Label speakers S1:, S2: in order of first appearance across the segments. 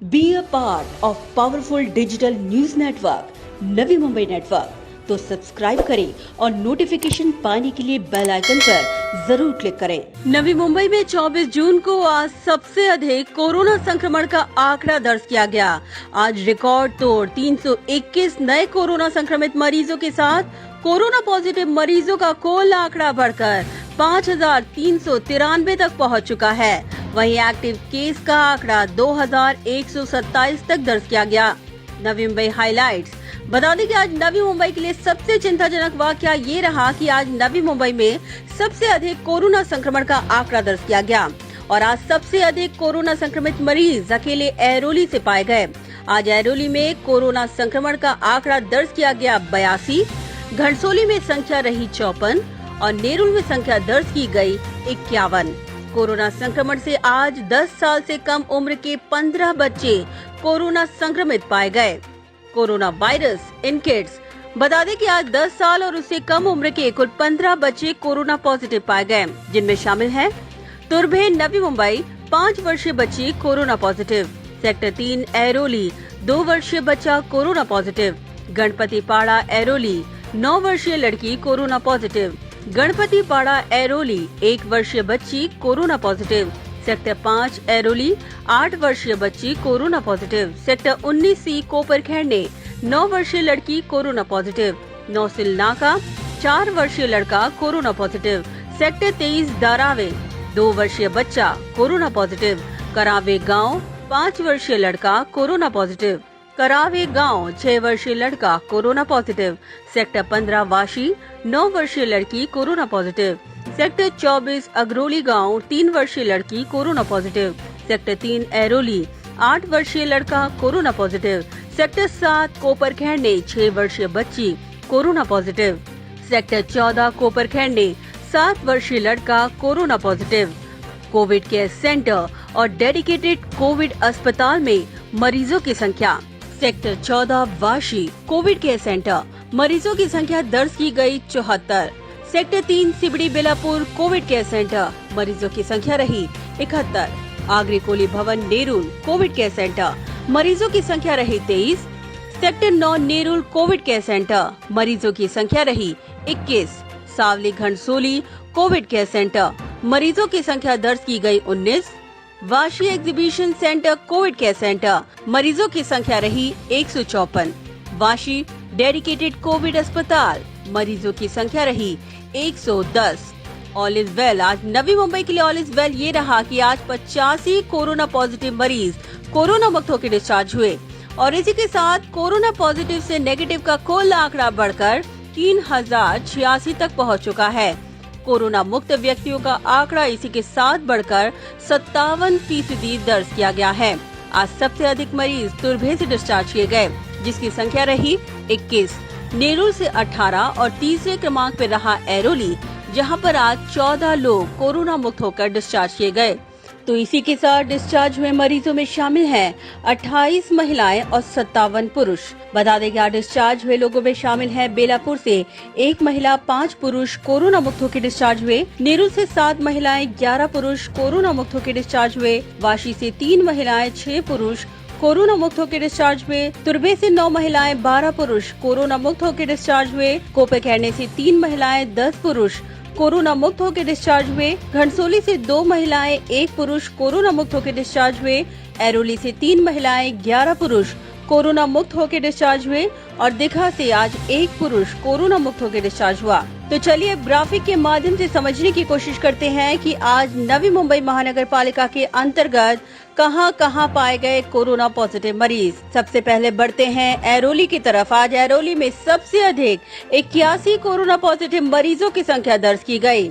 S1: Be a part of powerful digital news network Navi Mumbai network. तो subscribe करें और notification पाने के लिए बेल आइकन पर जरूर क्लिक करें। नवी मुंबई में 24 जून को आज सबसे अधिक कोरोना संक्रमण का आंकड़ा दर्ज किया गया। आज रिकॉर्ड तोड़ 321 नए कोरोना संक्रमित मरीजों के साथ कोरोना पॉजिटिव मरीजों का कुल आंकड़ा बढ़कर 5,393 तक पहुंच चुका है। वहीं एक्टिव केस का आंकड़ा 2,127 तक दर्ज किया गया। नवी मुंबई हाइलाइट्स। बता दें कि आज नवी मुंबई के लिए सबसे चिंताजनक वाकया ये रहा कि आज नवी मुंबई में सबसे अधिक कोरोना संक्रमण का आंकड़ा दर्ज किया गया और आज सबसे अधिक कोरोना संक्रमित मरीज अकेले एरोली से पाए गए। आज एरोली में कोरोना संक्रमण का आंकड़ा दर्ज किया गया 82, घनसोली में संख्या रही 54 और नेरुल में संख्या दर्ज की गई 51। कोरोना संक्रमण से आज 10 साल से कम उम्र के 15 बच्चे कोरोना संक्रमित पाए गए। Corona virus in kids. बता दें कि आज 10 साल और उससे कम उम्र के कुल 15 बच्चे कोरोना पॉजिटिव पाए गए, जिनमें शामिल हैं तुर्भे नवी मुंबई 5 वर्षीय बच्ची कोरोना पॉजिटिव, सेक्टर 3 एरोली 2 वर्षीय बच्चा कोरोना पॉजिटिव, गणपति पाड़ा एरोली 9 वर्षीय लड़की कोरोना पॉजिटिव, गणपति पाड़ा एरोली 1 वर्षीय बच्ची कोरोना पॉजिटिव, सेक्टर 5 एरोली 8 वर्षीय बच्ची corona positive, sector 19C Koparkhairane 9 वर्षीय लड़की कोरोना पॉजिटिव, नौसिल नाका 4 वर्षीय लड़का कोरोना पॉजिटिव, सेक्टर 23 दारावे 2 वर्षीय बच्चा कोरोना पॉजिटिव, करावे गांव 5 वर्षीय लड़का कोरोना पॉजिटिव, करावे गांव 6 वर्षीय लड़का कोरोना पॉजिटिव, सेक्टर 15 वाशी 9 वर्षीय लड़की कोरोना पॉजिटिव, सेक्टर 24 अगरोली गांव 3 वर्षीय लड़की कोरोना पॉजिटिव, सेक्टर 3 एरोली 8 वर्षीय लड़का कोरोना पॉजिटिव, सेक्टर 7 कोपरखैरणे 6 वर्षीय बच्ची कोरोना पॉजिटिव, सेक्टर 14 कोपरखैरणे 7 वर्षीय लड़का corona positive. Covid care centre और डेडिकेटेड कोविड अस्पताल में मरीजों की संख्या। Sector 14 Vashi covid care centre मरीजों की संख्या दर्ज की गई 74। Sector 3 CBD Belapur covid care centre मरीजों की संख्या रही 71। आगरी कोली भवन नेरुल कोविड केयर सेंटर मरीजों की संख्या रही 23। Sector 9 Nerul Covid care centre मरीजों की संख्या रही 21। सावली घनसोली कोविड केयर सेंटर मरीजों की संख्या दर्ज की गई 19। Vashi exhibition centre Covid care centre मरीजों की संख्या रही 154। वाशी डेडिकेटेड कोविड अस्पताल मरीजों की संख्या रही 110। All is well. आज नवी मुंबई के लिए ऑल इज वेल ये रहा कि आज 85 कोरोना पॉजिटिव मरीज कोरोना मुक्त होकर डिस्चार्ज हुए और इसी के साथ कोरोना पॉजिटिव से नेगेटिव का कुल आंकड़ा बढ़कर 3086 तक पहुंच चुका है। कोरोना मुक्त व्यक्तियों का आंकड़ा इसी के साथ बढ़कर 57% दर्ज किया गया है। आज सबसे अधिक मरीज तुर्भे से डिस्चार्ज किए गए, जिसकी संख्या रही 21। नेरुल से 18 और तीसरे क्रमांक पर रहा एरोली, जहां पर आज 14 लोग कोरोना मुक्त होकर डिस्चार्ज किए गए। तो इसी के साथ डिस्चार्ज हुए मरीजों में शामिल हैं 28 महिलाएं और 57 पुरुष। बता दें कि आज डिस्चार्ज हुए लोगों में शामिल हैं बेलापुर से 1 महिला 5 पुरुष कोरोना मुक्त होकर डिस्चार्ज हुए, नेरुल से 7 महिलाएं 11 पुरुष कोरोना मुक्त होकर डिस्चार्ज हुए, वाशी से 3 महिलाएं 6 पुरुष कोरोना मुक्त होकर डिस्चार्ज हुए, तुर्भे से 9 महिलाएं 12 पुरुष कोरोना मुक्त होकर डिस्चार्ज हुए, कोपरखैरणे से 3 महिलाएं 10 पुरुष कोरोना मुक्त होकर डिस्चार्ज हुए, घनसोली से 2 महिलाएं 1 पुरुष कोरोना मुक्त होकर डिस्चार्ज हुए, एरोली से 3 महिलाएं 11 पुरुष कोरोना मुक्त होकर डिस्चार्ज हुए और दीघा से आज 1 पुरुष कोरोना मुक्त होकर डिस्चार्ज हुआ। तो चलिए ग्राफिक के माध्यम से समझने की कोशिश करते हैं कि आज नवी मुंबई महानगर पालिका के अंतर्गत कहां पाए गए कोरोना पॉजिटिव मरीज। सबसे पहले बढ़ते हैं एरोली की तरफ। आज एरोली में सबसे अधिक 81 कोरोना पॉजिटिव मरीजों की संख्या दर्ज की गई।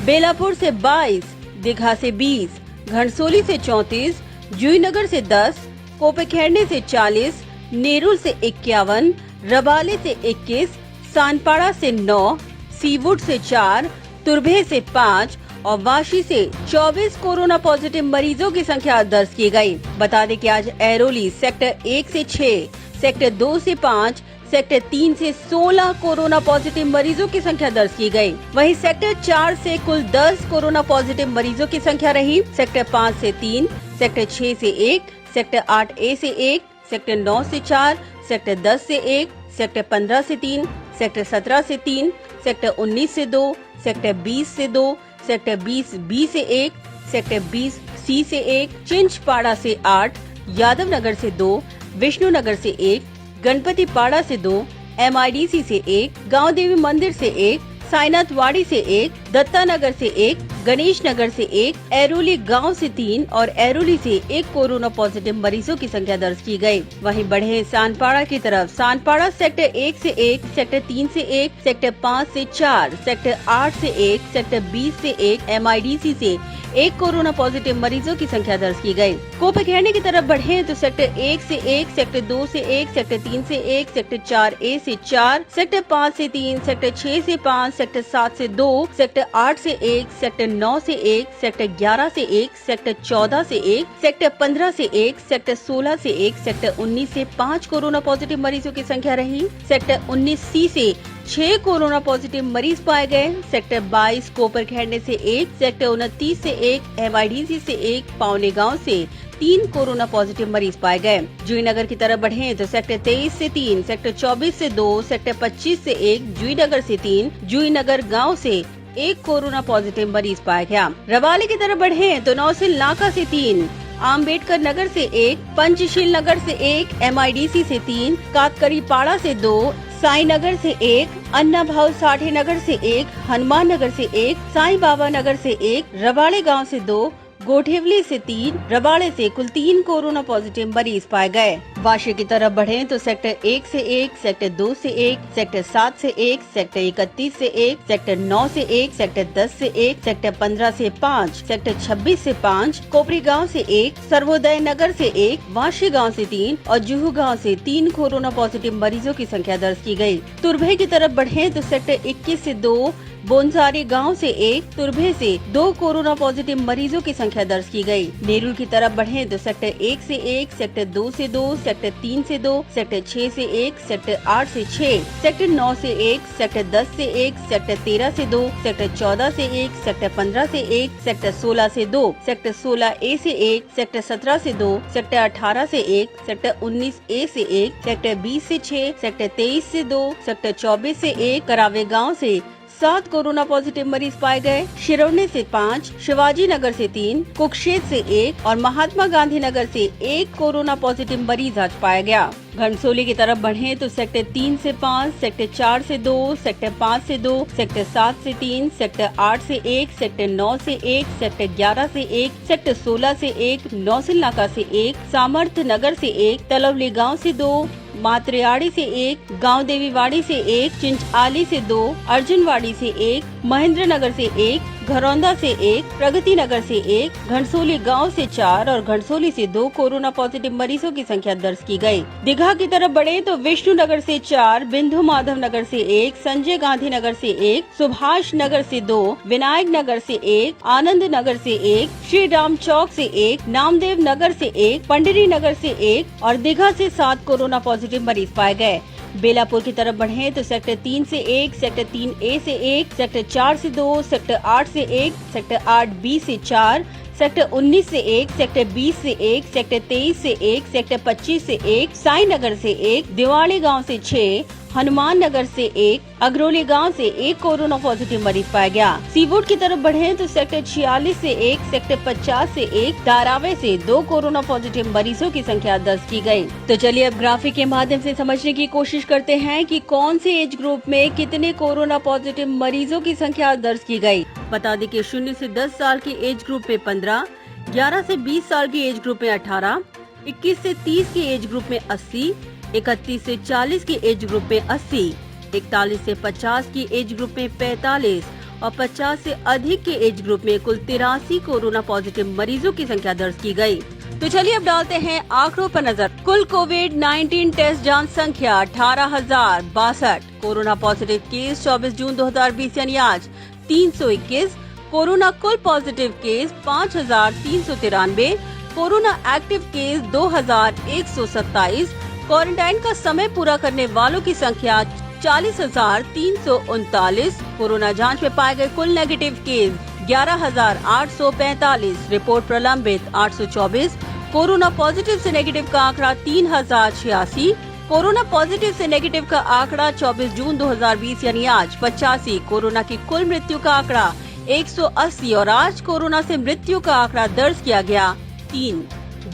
S1: बेलापुर से 22, दीघा से 20, घनसोली से 34, जूहीनगर से 10, कोपरखैरणे से 40, नेरुल से 51, रबाले से 21, सानपाड़ा से 9, सीवुड से 4, तुर्भे से 5 और वाशी से 24 कोरोना पॉजिटिव मरीजों की संख्या दर्ज की गई। बता दें कि आज एरोली सेक्टर 1 से 6, सेक्टर 2 से 5, सेक्टर 3 से 16 कोरोना पॉजिटिव मरीजों की संख्या दर्ज की गई। वहीं सेक्टर 4 से कुल 10 कोरोना पॉजिटिव मरीजों की संख्या रही। सेक्टर 5 से 3, सेक्टर 6 से 1, सेक्टर 8A से 1, सेक्टर 9 से 4, सेक्टर 10 से 1, सेक्टर 15 से 3, सेक्टर 17 से 3, सेक्टर 19 से 2, सेक्टर 20 से 2, सेक्टर 20B से 1, सेक्टर 20C से 1, चिंचपाड़ा से 8, यादव नगर से 2, विष्णु नगर से 1, गणपति पाड़ा से 2, MIDC से 1, गांव देवी मंदिर से 1, साईनाथ वाड़ी से 1, दत्ता नगर से 1, गणेश नगर से 1, एरोली गांव से 3 और एरोली से 1 कोरोना पॉजिटिव मरीजों की संख्या दर्ज की गई। वहीं बढ़े सानपाड़ा की तरफ। सानपाड़ा सेक्टर 1 से 1, सेक्टर 3 से 1, सेक्टर 5 से 4, सेक्टर 8 से 1, सेक्टर 20 से 1, MIDC से 1 कोरोना पॉजिटिव मरीजों की संख्या दर्ज की गई। कोपखेरने की तरफ बढ़े तो सेक्टर 1 से 1, सेक्टर 2 से 1, सेक्टर 3 से 1, सेक्टर 4A से 4, सेक्टर 5 से 3, सेक्टर 6 से 5, सेक्टर 7 से 2, सेक्टर 8 से 1, सेक्टर 9 से 1, सेक्टर 11 से 1, सेक्टर 14 से 1, सेक्टर 15 से 1, सेक्टर 16 से 1, सेक्टर 19 से 5 कोरोना पॉजिटिव मरीजों की संख्या रही। सेक्टर 19C से 6 कोरोना पॉजिटिव मरीज पाए गए। सेक्टर 22 कोपरखेरने से 1, सेक्टर 29 से 1, MIDC से 1, पावने गांव से 3 कोरोना पॉजिटिव मरीज पाए गए। जुईनगर की तरफ बढ़े तो सेक्टर 23 से 3, सेक्टर 24 से 2, सेक्टर 25 से 1, जुईनगर से 3, जुईनगर गांव से 1 कोरोना पॉजिटिव मरीज पाया गया। रवाले की तरफ बढ़े तो नौसिल नाका से 3, आम्बेडकर नगर से 1, पंचशील नगर से 1, MIDC से 3, कातकरी पाड़ा से 2, साई नगर से 1, अन्ना भाव साठे नगर से 1, हनुमान नगर से 1, साईं बाबा नगर से 1, रवाड़े गांव से 2, गोठेवली से 3, रबाड़े से कुल 3 कोरोना पॉजिटिव मरीज पाए गए। वाशी की तरफ बढ़े तो सेक्टर 1 से 1, सेक्टर 2 से 1, सेक्टर 7 से 1, सेक्टर 31 से 1, सेक्टर 9 से 1, सेक्टर 10 से 1, सेक्टर 15 से 5, सेक्टर 26 से 5, कोपरी गांव से 1, सर्वोदय नगर से 1, वाशी गांव से 3 और जुहू गांव से 3 कोरोना पॉजिटिव मरीजों की संख्या दर्ज की गई। तुरभे की तरफ बढ़े तो सेक्टर 21 से 2, बोनसारी गांव से 1, तुरभे से 2 कोरोना पॉजिटिव मरीजों की संख्या दर्ज की गई। नेरुल की तरफ बढ़े तो सेक्टर 1 से 1, सेक्टर 2 से 2, सेक्टर 3 से 2, सेक्टर 6 से 1, सेक्टर 8 से 6, सेक्टर 9 से 1, सेक्टर 10 से 1, सेक्टर 13 से 2, सेक्टर 14 से 1, सेक्टर 15 से 1, सेक्टर 16 से 2, सेक्टर 16A से 1, सेक्टर 17 से 2, सेक्टर 18 से 1, सेक्टर 19A से 1, सेक्टर 20 से 6, सेक्टर 23 से 2, सेक्टर 24 से 1, करावे गाँव से 7 कोरोना पॉजिटिव मरीज पाए गए। शिरोडे से 5, शिवाजी नगर से 3, कुक्षेत से 1 और महात्मा गांधी नगर से 1 कोरोना पॉजिटिव मरीज आज पाया गया। घनसोली की तरफ बढ़े तो सेक्टर 3 से 5, सेक्टर 4 से 2, सेक्टर 5 से 2, सेक्टर 7 से 3, सेक्टर 8 से 1, सेक्टर 9 से 1, सेक्टर 11 से 1, सेक्टर 16 से 1, नौसिल नाका से 1, सामर्थ नगर से 1, तलवली गांव से 2, मात्रेवाड़ी से 1, गांव देवीवाड़ी से 1, चिंचआली से 2, अर्जुनवाड़ी से 1, महेंद्र नगर से 1, घरौंदा से 1, प्रगति नगर से 1, घनसोली गांव से 4 और घनसोली से 2 कोरोना पॉजिटिव मरीजों की संख्या दर्ज की गई। दीघा की तरफ बढ़े तो विष्णु नगर से 4, बिंदु माधव नगर से 1, संजय गांधी नगर से 1, सुभाष नगर से 2, विनायक नगर से 1, आनंद नगर से 1, श्री राम चौक से 1, नामदेव नगर से 1, पंडरी नगर से 1 और दीघा से 7 कोरोना पॉजिटिव मरीज पाए गए। बेलापुर की तरफ बढ़े तो सेक्टर 3 से 1, सेक्टर 3A से 1, सेक्टर 4 से 2, सेक्टर 8 से 1, सेक्टर 8B से 4, सेक्टर 19 से 1, सेक्टर 20 से 1, सेक्टर 23 से 1, सेक्टर 25 से 1, साई नगर से 1, दिवाली गांव से 6, हनुमान नगर से 1, अगरोली गांव से 1 कोरोना पॉजिटिव मरीज पाया गया। सीवुड की तरफ बढ़े तो सेक्टर 46 से 1, सेक्टर 50 से 1, धारावे से 2 कोरोना पॉजिटिव मरीजों की संख्या दर्ज की गई। तो चलिए अब ग्राफिक के माध्यम से समझने की कोशिश करते हैं कि कौन से एज ग्रुप में कितने कोरोना पॉजिटिव मरीजों की संख्या दर्ज की गई। बता दें कि 0 से 10 साल की एज ग्रुप में 15, 11 से 20 साल की एज ग्रुप में 18, 21 से 30 की एज ग्रुप में 80, 31 से 40 की एज ग्रुप में 80, 41 से 50 की एज ग्रुप में 45 और 50 से अधिक के एज ग्रुप में कुल 83 कोरोना पॉजिटिव मरीजों की संख्या दर्ज की गई। तो चलिए अब डालते हैं आंकड़ों पर नजर। कुल कोविड-19 टेस्ट जांच संख्या 18,062, कोरोना पॉजिटिव केस 24 जून 2020 यानी आज 321, कोरोना कुल positive case 5,393, corona active case 2,127, quarantine का समय पूरा करने वालों की संख्या 40,339, कोरोना जांच में पाए गए कुल नेगेटिव केस 11,845, रिपोर्ट प्रलंबित 824, कोरोना पॉजिटिव से नेगेटिव का आंकड़ा 3086। कोरोना पॉजिटिव से नेगेटिव का आंकड़ा 24 जून 2020 यानी आज 85। कोरोना की कुल मृत्यु का आंकड़ा 180 और आज कोरोना से मृत्यु का आंकड़ा दर्ज किया गया 3।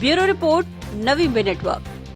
S1: ब्यूरो रिपोर्ट, नवी इंडिया नेटवर्क।